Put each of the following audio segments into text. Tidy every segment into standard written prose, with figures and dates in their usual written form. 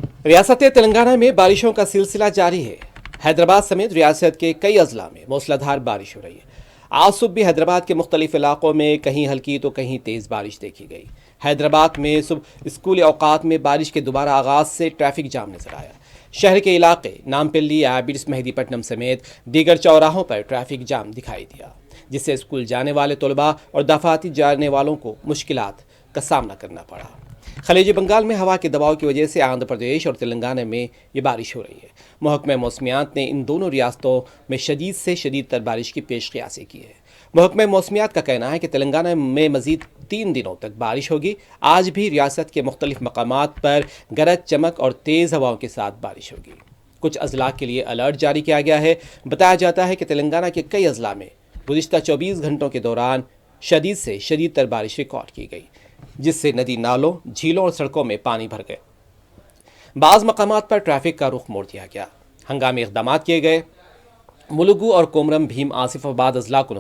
ریاست تلنگانہ میں بارشوں کا سلسلہ جاری ہے۔ حیدرآباد سمیت ریاست کے کئی اضلاع میں موسلادھار بارش ہو رہی ہے۔ آج صبح بھی حیدرآباد کے مختلف علاقوں میں کہیں ہلکی تو کہیں تیز بارش دیکھی گئی۔ حیدرآباد میں صبح اسکولی اوقات میں بارش کے دوبارہ آغاز سے ٹریفک جام نظر آیا۔ شہر کے علاقے نامپلی، ایبٹس، مہدی پٹنم سمیت دیگر چوراہوں پر ٹریفک جام دکھائی دیا، جس سے اسکول جانے والے طلباء اور دفاتر جانے والوں کو مشکلات کا سامنا کرنا پڑا۔ خلیج بنگال میں ہوا کے دباؤ کی وجہ سے آندھرا پردیش اور تلنگانہ میں یہ بارش ہو رہی ہے۔ محکمہ موسمیات نے ان دونوں ریاستوں میں شدید سے شدید تر بارش کی پیش قیاسی کی ہے۔ محکمہ موسمیات کا کہنا ہے کہ تلنگانہ میں مزید 3 دنوں تک بارش ہوگی۔ آج بھی ریاست کے مختلف مقامات پر گرج چمک اور تیز ہواؤں کے ساتھ بارش ہوگی۔ کچھ اضلاع کے لیے الرٹ جاری کیا گیا ہے۔ بتایا جاتا ہے کہ تلنگانہ کے کئی اضلاع میں گزشتہ 24 گھنٹوں کے دوران شدید سے شدید تر بارش ریکارڈ کی گئی، جس سے ندی نالوں، جھیلوں اور سڑکوں میں پانی بھر گئے۔ بعض مقامات پر ٹریفک کا رخ موڑ دیا گیا، ہنگامی اقدامات کیے گئے۔ ملگو اور کومرم بھیم آصف آباد اضلاع کو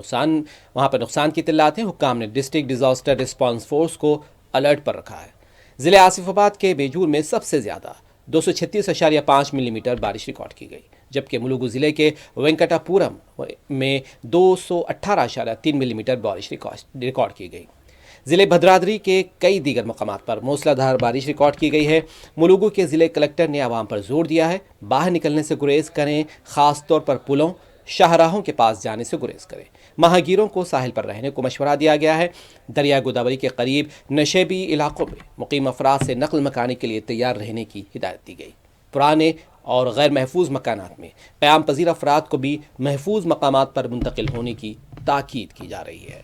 وہاں پر نقصان کی اطلاعات ہیں۔ حکام نے ڈسٹرکٹ ڈیزاسٹر رسپانس فورس کو الرٹ پر رکھا ہے۔ ضلع آصف آباد کے بیجور میں سب سے زیادہ 236.5 ملی میٹر بارش ریکارڈ کی گئی، جبکہ ملگو ضلع کے وینکٹا پورم میں 218.3 ملی میٹر بارش ریکارڈ کی گئی۔ ضلع بھدرادری کے کئی دیگر مقامات پر موسلادھار بارش ریکارڈ کی گئی ہے۔ ملگو کے ضلع کلکٹر نے عوام پر زور دیا ہے، باہر نکلنے سے گریز کریں، خاص طور پر پلوں، شاہراہوں کے پاس جانے سے گریز کریں۔ ماہی گیروں کو ساحل پر رہنے کو مشورہ دیا گیا ہے۔ دریا گوداوری کے قریب نشیبی علاقوں میں مقیم افراد سے نقل مکانی کے لیے تیار رہنے کی ہدایت دی گئی۔ پرانے اور غیر محفوظ مکانات میں قیام پذیر افراد کو بھی محفوظ مقامات پر منتقل ہونے کی تاکید کی جا رہی ہے۔